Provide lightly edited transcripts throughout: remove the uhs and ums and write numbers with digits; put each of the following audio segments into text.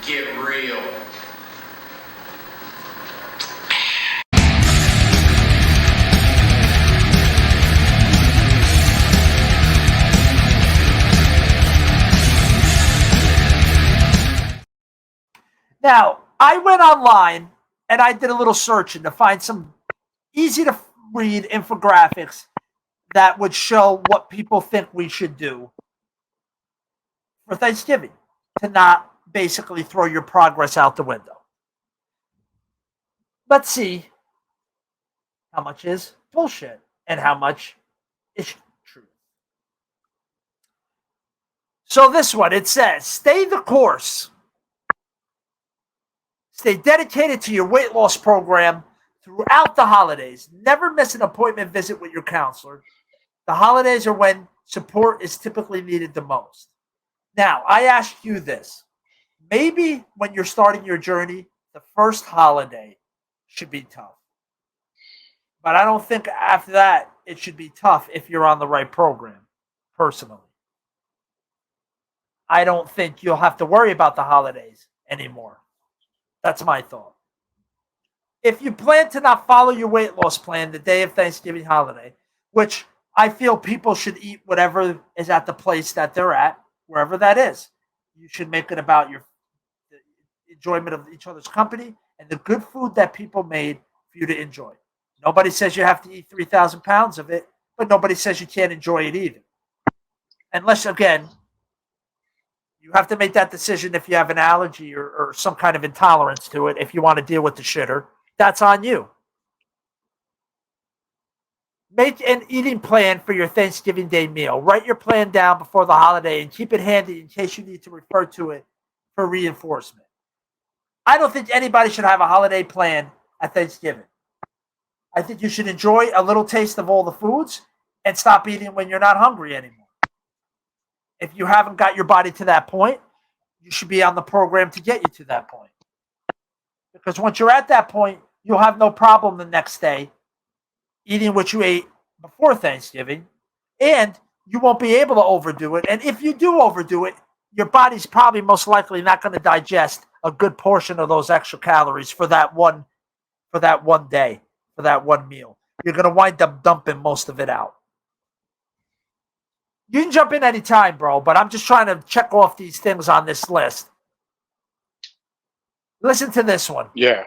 Get real. Now, I went online and I did a little searching to find some easy to read infographics that would show what people think we should do for Thanksgiving to not basically throw your progress out the window. Let's see how much is bullshit and how much is true. So this one, it says, stay the course. Stay dedicated to your weight loss program throughout the holidays. Never miss an appointment visit with your counselor. The holidays are when support is typically needed the most. Now, I ask you this. Maybe when you're starting your journey, the first holiday should be tough. But I don't think after that it should be tough if you're on the right program, personally. I don't think you'll have to worry about the holidays anymore. That's my thought. If you plan to not follow your weight loss plan the day of Thanksgiving holiday, which I feel people should eat whatever is at the place that they're at, wherever that is. You should make it about your enjoyment of each other's company and the good food that people made for you to enjoy. Nobody says you have to eat 3,000 pounds of it, but nobody says you can't enjoy it either. Unless, again, you have to make that decision if you have an allergy or some kind of intolerance to it. If you want to deal with the shitter, that's on you. Make an eating plan for your Thanksgiving Day meal. Write your plan down before the holiday and keep it handy in case you need to refer to it for reinforcement. I don't think anybody should have a holiday plan at Thanksgiving. I think you should enjoy a little taste of all the foods and stop eating when you're not hungry anymore. If you haven't got your body to that point, you should be on the program to get you to that point. Because once you're at that point, you'll have no problem the next day eating what you ate before Thanksgiving, and you won't be able to overdo it. And if you do overdo it, your body's probably most likely not going to digest a good portion of those extra calories for that one day, for that one meal. You're going to wind up dumping most of it out. You can jump in anytime, bro, but I'm just trying to check off these things on this list. Listen to this one. Yeah.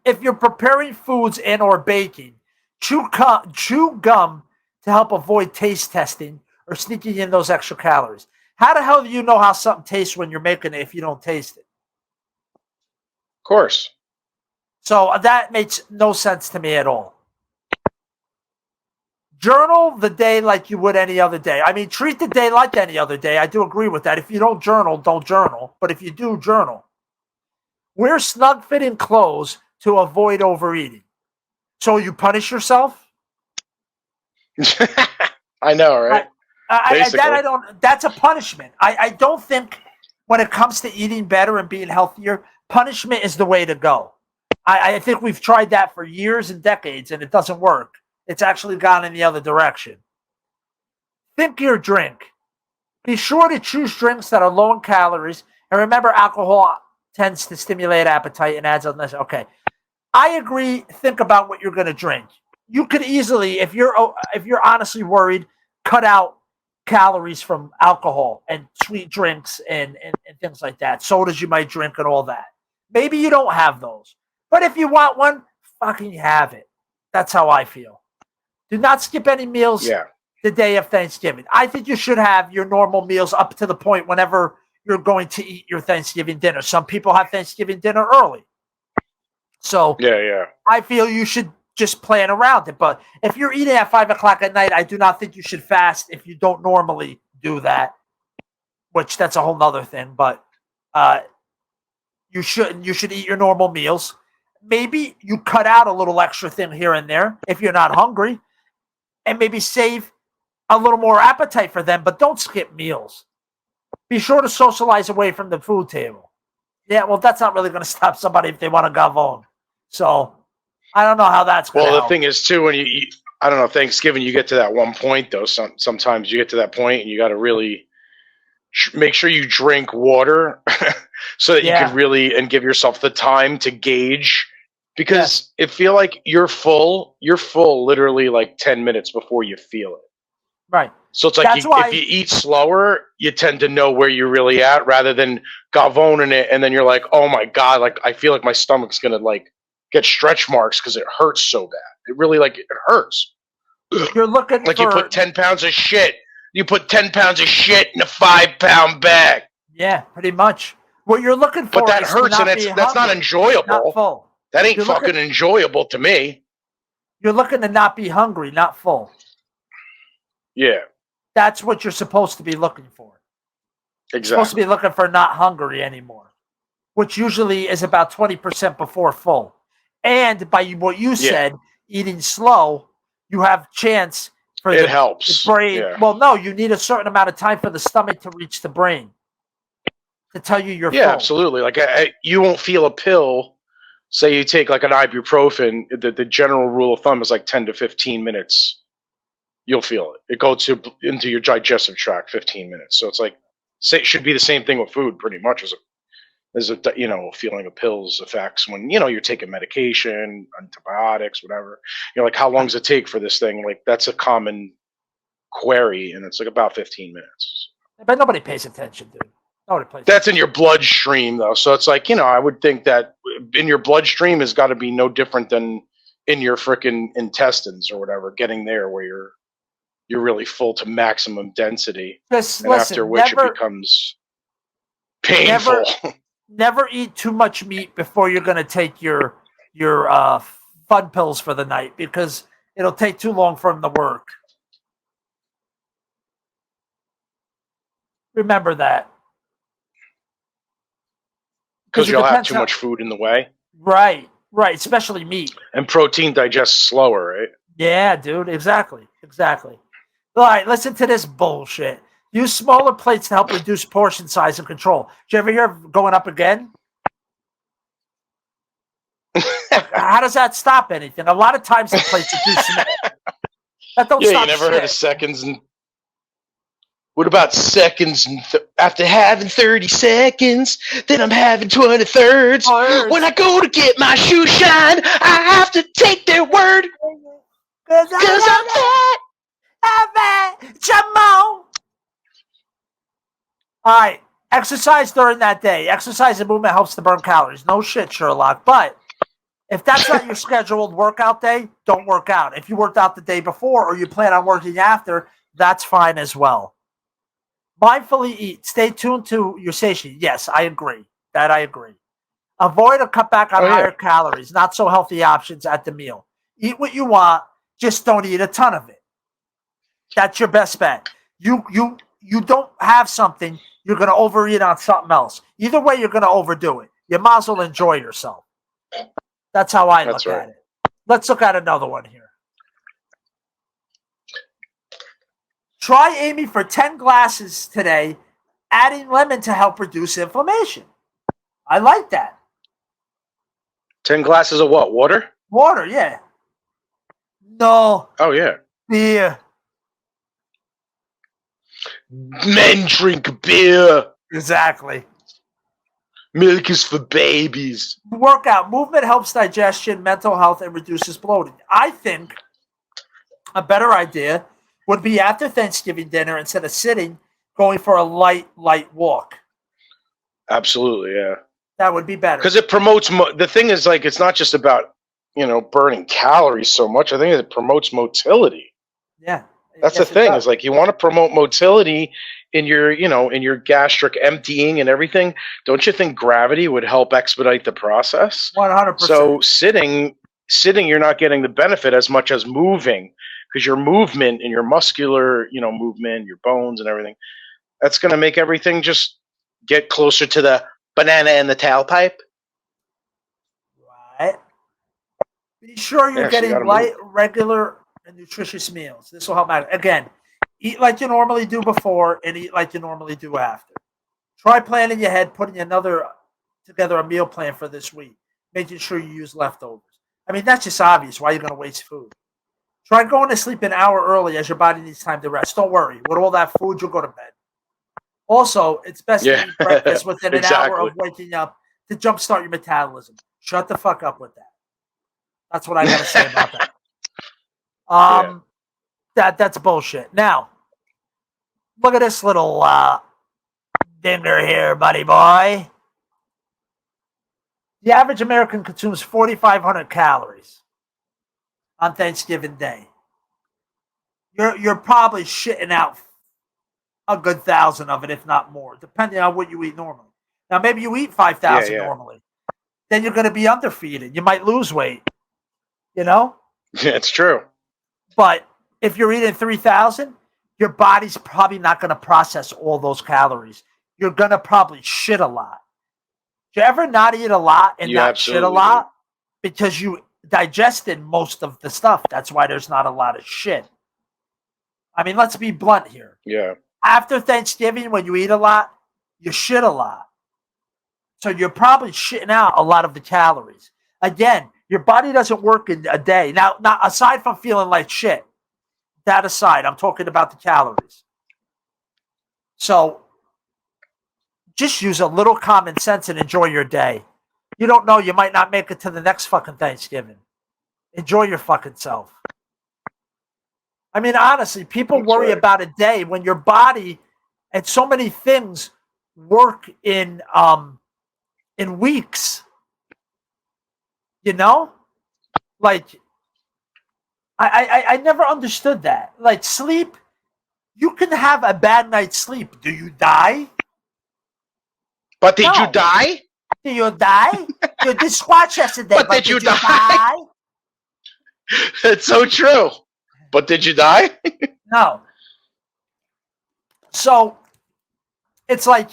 If you're preparing foods and or baking, chew gum to help avoid taste testing or sneaking in those extra calories. How the hell do you know how something tastes when you're making it if you don't taste it? Of course. So that makes no sense to me at all. Journal the day like you would any other day. I mean, treat the day like any other day. I do agree with that. If you don't journal, don't journal. But if you do, journal. Wear snug-fitting clothes to avoid overeating. So you punish yourself? I know, right? That's a punishment. I don't think when it comes to eating better and being healthier, punishment is the way to go. I think we've tried that for years and decades, and it doesn't work. It's actually gone in the other direction. Think your drink. Be sure to choose drinks that are low in calories. And remember, alcohol tends to stimulate appetite and adds on this. Okay. I agree. Think about what you're going to drink. You could easily, if you're honestly worried, cut out calories from alcohol and sweet drinks and things like that. Sodas you might drink and all that. Maybe you don't have those. But if you want one, fucking have it. That's how I feel. Do not skip any meals the day of Thanksgiving. I think you should have your normal meals up to the point whenever you're going to eat your Thanksgiving dinner. Some people have Thanksgiving dinner early. So I feel you should just plan around it. But if you're eating at 5 o'clock at night, I do not think you should fast if you don't normally do that, which that's a whole nother thing. But you should eat your normal meals. Maybe you cut out a little extra thing here and there if you're not hungry, and maybe save a little more appetite for them, but don't skip meals. Be sure to socialize away from the food table. Yeah, well, that's not really going to stop somebody if they want to gavone. So I don't know how that's going to help. The thing is, too, when you eat, I don't know, Thanksgiving, you get to that one point, though. Sometimes you get to that point and you got to really make sure you drink water so that you Yeah. can really and give yourself the time to gauge. Because it feel like you're full literally like 10 minutes before you feel it. Right. So it's like That's why- if you eat slower, you tend to know where you're really at rather than gavoning it and then you're like, oh my God, like I feel like my stomach's gonna like get stretch marks because it hurts so bad. It really like it hurts. You're looking Like for, you put 10 pounds of shit. You put 10 pounds of shit in a 5-pound bag. yeah, pretty much. What you're looking for But that is to hurts not and be that's not hungry, enjoyable. not full. That ain't You're fucking looking- enjoyable to me. You're looking to not be hungry, not full. Yeah, That's what you're supposed to be looking for. You're supposed to exactly. be looking for not hungry anymore, which usually is about 20% before full. And by what you said, eating slow, you have chance for It the helps. brain. Yeah. Well, no, you need a certain amount of time for the stomach to reach the brain to tell you you're Yeah, full. absolutely. Like you won't feel a pill. Say you take like an ibuprofen. The general rule of thumb is like 10 to 15 minutes. You'll feel it. It goes into your digestive tract 15 minutes. So it's like it should be the same thing with food, pretty much as a feeling of pills effects when you're taking medication, antibiotics, whatever. You're like, how long does it take for this thing? Like that's a common query, and it's like about 15 minutes. But nobody pays attention, dude. Nobody pays That's in your bloodstream, though. So it's like, I would think that in your bloodstream has got to be no different than in your freaking intestines or whatever, getting there where you're really full to maximum density. Just And listen, after which it becomes painful. Never eat too much meat before you're going to take your fun pills for the night because it'll take too long for them to work. Remember that. Because it you'll have depends too how- much food in the way. Right, especially meat. And protein digests slower, right? Yeah, dude, exactly. All right, listen to this bullshit. Use smaller plates to help reduce portion size and control. Did you ever hear of going up again? How does that stop anything? A lot of times the plates are too small. That don't Yeah, stop you never shit. heard of seconds and what about seconds and after having 30 seconds, then I'm having 20 thirds. When I go to get my shoe shine, I have to take their word. Cause I'm fat. Jamon. All right, exercise during that day. Exercise and movement helps to burn calories. No shit, Sherlock. But if that's not your scheduled workout day, don't work out. If you worked out the day before or you plan on working after, that's fine as well. Mindfully eat. Stay tuned to your satiety. Yes, I agree. That I agree. Avoid or cut back on higher calories, not so healthy options at the meal. Eat what you want, just don't eat a ton of it. That's your best bet. You don't have something, you're going to overeat on something else. Either way, you're going to overdo it. You might as well enjoy yourself. That's how I look at it. Let's look at another one here. Try aiming for 10 glasses today, adding lemon to help reduce inflammation. I like that. 10 glasses of what? Water? Water, yeah. No. Oh, yeah. Beer. Men drink beer. Exactly. Milk is for babies. Workout. Movement helps digestion, mental health, and reduces bloating. I think a better idea would be after Thanksgiving dinner, instead of sitting, going for a light walk. Absolutely, yeah. That would be better. Because it promotes, the thing is, like, it's not just about, burning calories so much. I think it promotes motility. Yeah. That's the thing, is like you want to promote motility in your, in your gastric emptying and everything. Don't you think gravity would help expedite the process? 100%. So sitting, you're not getting the benefit as much as moving, because your movement and your muscular, movement, your bones and everything, that's going to make everything just get closer to the banana in the tailpipe. Right. Be sure you're getting light, regular, and nutritious meals. This will help out. Again, eat like you normally do before and eat like you normally do after. Try planning ahead, putting together a meal plan for this week, making sure you use leftovers. I mean, that's just obvious. Why you're going to waste food. Try going to sleep an hour early as your body needs time to rest. Don't worry. With all that food, you'll go to bed. Also, it's best Yeah. to eat breakfast within an hour Exactly. of waking up to jumpstart your metabolism. Shut the fuck up with that. That's what I got to say about that. Yeah. That's bullshit. Now, look at this little dinger here, buddy boy. The average American consumes 4,500 calories on Thanksgiving Day. You're probably shitting out a good 1,000 of it, if not more, depending on what you eat normally. Now, maybe you eat 5,000 Yeah. normally. Then you're going to be underfeeded. You might lose weight, you know? Yeah, it's true. But if you're eating 3,000, your body's probably not going to process all those calories. You're going to probably shit a lot. Do you ever not eat a lot and You not shit a absolutely lot? Because you digested most of the stuff. That's why there's not a lot of shit. I mean, let's be blunt here. Yeah. After Thanksgiving, when you eat a lot, you shit a lot. So you're probably shitting out a lot of the calories. Again, your body doesn't work in a day. Now, aside from feeling like shit, that aside, I'm talking about the calories. So just use a little common sense and enjoy your day. You don't know, you might not make it to the next fucking Thanksgiving. Enjoy your fucking self. I mean, honestly, people That's worry right. about a day when your body and so many things work in weeks. You know? Like, I never understood that. Like, sleep, you can have a bad night's sleep. Do you die? But did you No. die? Do you die? You did squat yesterday, But but did you did you die? It's so true. But did you die? No. So it's like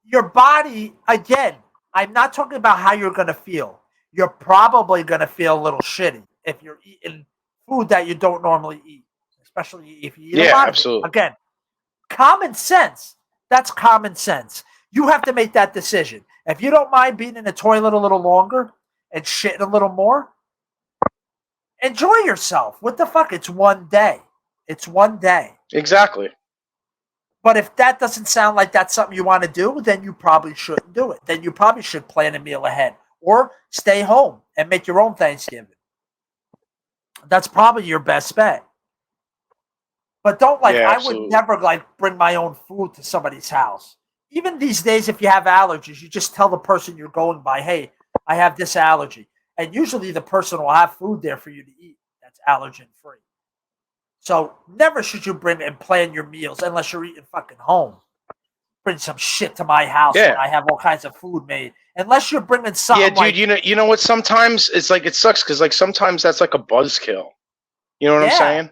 your body, again, I'm not talking about how you're going to feel. You're probably going to feel a little shitty if you're eating food that you don't normally eat, especially if you eat a Yeah, lot absolutely. of it. Again, common sense. That's common sense. You have to make that decision. If you don't mind being in the toilet a little longer and shitting a little more, enjoy yourself. What the fuck? It's one day. It's one day. Exactly. But if that doesn't sound like that's something you want to do, then you probably shouldn't do it. Then you probably should plan a meal ahead or stay home and make your own Thanksgiving. That's probably your best bet. But don't I would absolutely. never bring my own food to somebody's house. Even these days, if you have allergies, you just tell the person you're going by, hey, I have this allergy. And usually the person will have food there for you to eat that's allergen free. So never should you bring and plan your meals unless you're eating fucking home. Bring some shit to my house when I have all kinds of food made. Unless you're bringing something. Yeah, dude. You know what? Sometimes it's like it sucks because sometimes that's like a buzzkill. You know what I'm saying?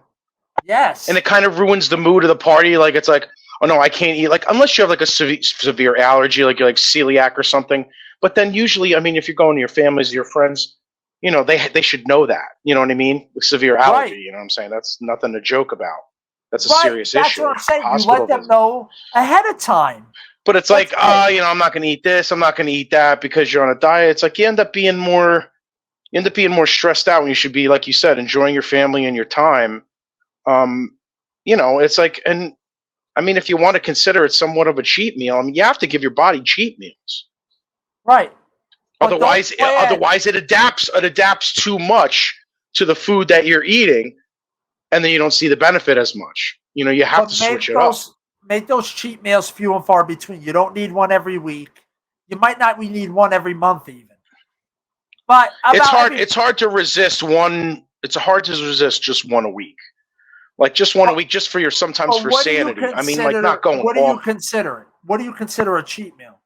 Yes. And it kind of ruins the mood of the party. Like it's like, oh no, I can't eat. Like unless you have like a severe allergy, like you're like celiac or something. But then usually, I mean, if you're going to your families, your friends, you know, they should know that. You know what I mean? With severe allergy, you know what I'm saying? That's nothing to joke about. That's a serious issue. That's what I'm saying. Hospital You let them visit. know ahead of time. But it's like, you know, I'm not going to eat this. I'm not going to eat that because you're on a diet. It's like you end up being more stressed out when you should be, like you said, enjoying your family and your time. You know, it's like, and I mean, if you want to consider it somewhat of a cheat meal, I mean, you have to give your body cheat meals. Right. Otherwise it adapts too much to the food that you're eating, and then you don't see the benefit as much. You know, you have to switch it up. Make those cheat meals few and far between. You don't need one every week. You might not need one every month even. But it's hard to resist one. It's hard to resist just one a week. Like just one a week, just for your sometimes for sanity. I mean, like not going. What do you consider it? What do you consider a cheat meal?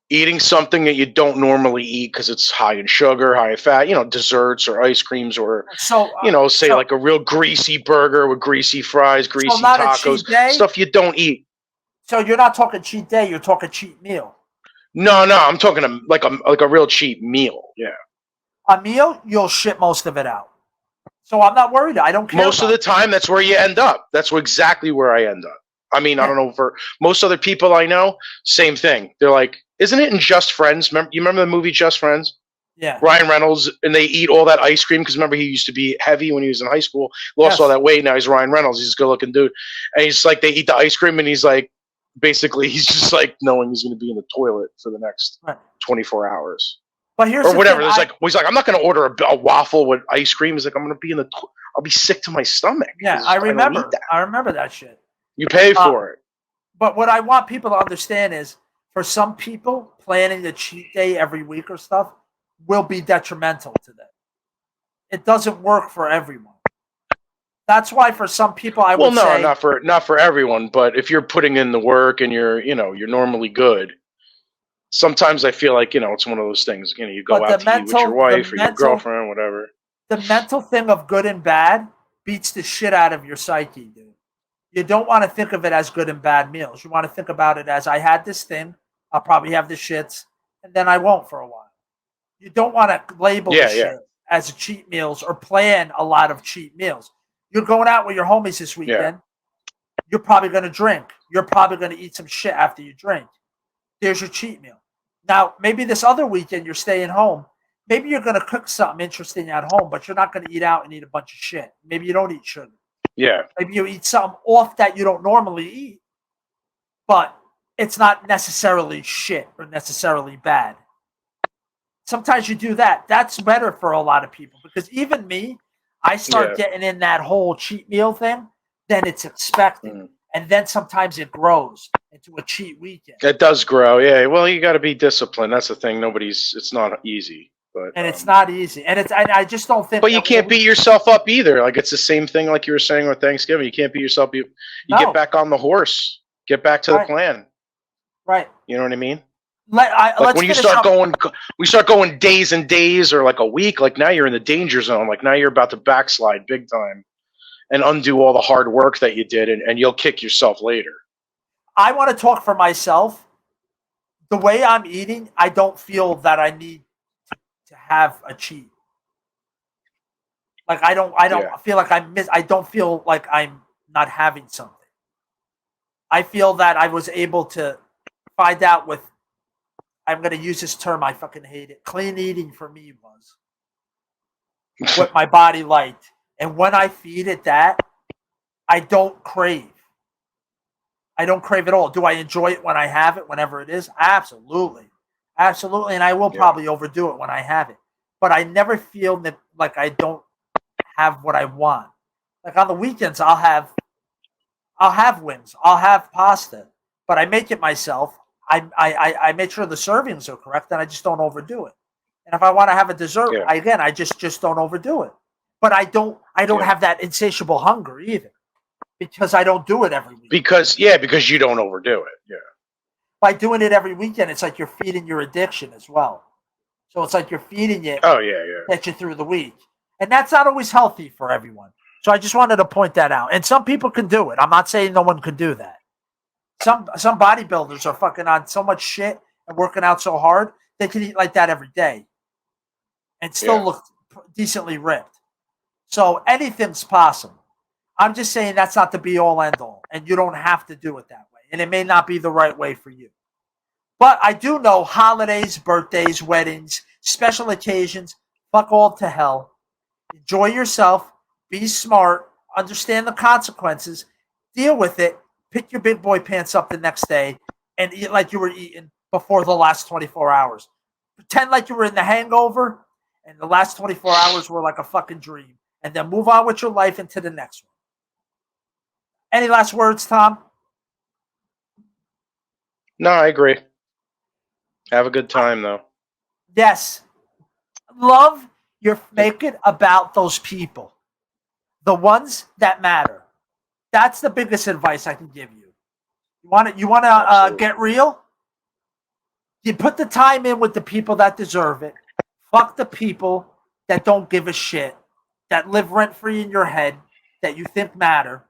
Eating something that you don't normally eat because it's high in sugar, high in fat. You know, desserts or ice creams, or like a real greasy burger with greasy fries, greasy tacos, stuff you don't eat. So you're not talking cheat day. You're talking cheat meal. No, I'm talking like a real cheap meal. Yeah. A meal, you'll shit most of it out. So I'm not worried. I don't care. Most of the time, that's where you end up. That's exactly where I end up. I mean, I don't know, for most other people I know, same thing. They're like, isn't it in Just Friends? You remember the movie Just Friends? Yeah. Ryan Reynolds, and they eat all that ice cream because remember he used to be heavy when he was in high school. Lost all that weight. Now he's Ryan Reynolds. He's a good looking dude. And he's like, they eat the ice cream and he's like, basically he's just like knowing he's going to be in the toilet for the next Right. 24 hours But here's or the whatever. thing, There's he's like, I'm not going to order a waffle with ice cream. He's like, I'm going to be I'll be sick to my stomach. yeah, 'cause I don't remember. eat that. I remember that shit. You pay for it. But what I want people to understand is, for some people, planning the cheat day every week or stuff will be detrimental to them. It doesn't work for everyone. That's why for some people I Well, would no, say not for everyone. But if you're putting in the work and you're normally good, sometimes I feel like it's one of those things. You go but out to eat with your wife or your girlfriend, whatever. the mental thing of good and bad beats the shit out of your psyche, dude. You don't want to think of it as good and bad meals. You want to think about it as, I had this thing, I'll probably have the shits, and then I won't for a while. You don't want to label the shit as cheat meals or plan a lot of cheat meals. You're going out with your homies this weekend. You're probably going to drink. You're probably going to eat some shit after you drink. There's your cheat meal. Now, maybe this other weekend you're staying home. Maybe you're going to cook something interesting at home, but you're not going to eat out and eat a bunch of shit. Maybe you don't eat sugar. Yeah. Maybe you eat something off that you don't normally eat, but it's not necessarily shit or necessarily bad. Sometimes you do that. That's better for a lot of people, because even me, I start getting in that whole cheat meal thing, then it's expected. And then sometimes it grows into a cheat weekend. It does grow, yeah. Well, you got to be disciplined. That's the thing. It's not easy. And it's not easy. And I just don't think. But you can't beat yourself up either. Like, it's the same thing like you were saying with Thanksgiving. You can't beat yourself up. You get back on the horse. Get back to the plan. Right. You know what I mean? Like when you start going days and days or like a week, like now you're in the danger zone. Like now you're about to backslide big time and undo all the hard work that you did, and you'll kick yourself later. I want to talk for myself. The way I'm eating, I don't feel that I need to have a cheat. Like I don't feel like I don't feel like I'm not having something. I feel that I was able to find out with, I'm going to use this term, I fucking hate it. Clean eating for me was what my body liked. And when I feed it that, I don't crave. I don't crave at all. Do I enjoy it when I have it, whenever it is? Absolutely. Absolutely. And I will probably overdo it when I have it. But I never feel that like I don't have what I want. Like on the weekends, I'll have wings. I'll have pasta. But I make it myself. I make sure the servings are correct, and I just don't overdo it. And if I want to have a dessert, I just don't overdo it. But I don't have that insatiable hunger either, because I don't do it every week. Because you don't overdo it. Yeah. By doing it every weekend, it's like you're feeding your addiction as well. So it's like you're feeding it. Oh yeah. Get you through the week, and that's not always healthy for everyone. So I just wanted to point that out. And some people can do it. I'm not saying no one could do that. Some bodybuilders are fucking on so much shit and working out so hard, they can eat like that every day and still look decently ripped. So anything's possible. I'm just saying that's not the be all end all, and you don't have to do it that way. And it may not be the right way for you. But I do know holidays, birthdays, weddings, special occasions, fuck all to hell. Enjoy yourself, be smart, understand the consequences, deal with it, pick your big boy pants up the next day, and eat like you were eating before the last 24 hours. Pretend like you were in the hangover, and the last 24 hours were like a fucking dream. And then move on with your life into the next one. Any last words, Tom? No, I agree. Have a good time, though. Yes. Make it about those people. The ones that matter. That's the biggest advice I can give you. You want to get real? You put the time in with the people that deserve it. Fuck the people that don't give a shit, that live rent-free in your head, that you think matter,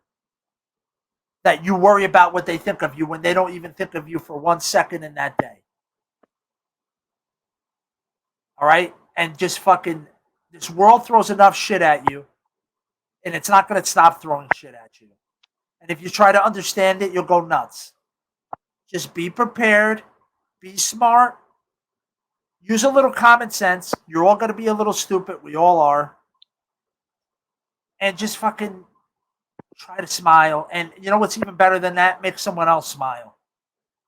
that you worry about what they think of you when they don't even think of you for 1 second in that day. All right? And just fucking, this world throws enough shit at you, and it's not going to stop throwing shit at you. And if you try to understand it, you'll go nuts. Just be prepared, be smart, use a little common sense. You're all going to be a little stupid. We all are. And just fucking try to smile. And you know what's even better than that? Make someone else smile.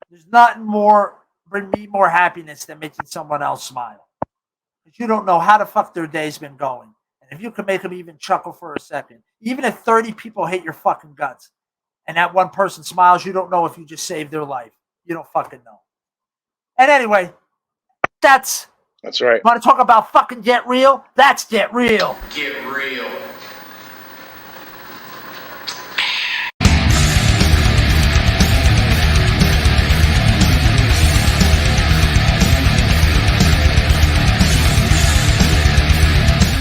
There's nothing more bring me more happiness than making someone else smile. Because you don't know how the fuck their day's been going. And if you can make them even chuckle for a second, even if 30 people hate your fucking guts, and that one person smiles, you don't know if you just saved their life. You don't fucking know. And anyway, That's right. Want to talk about fucking Get Real? That's Get Real. Get real.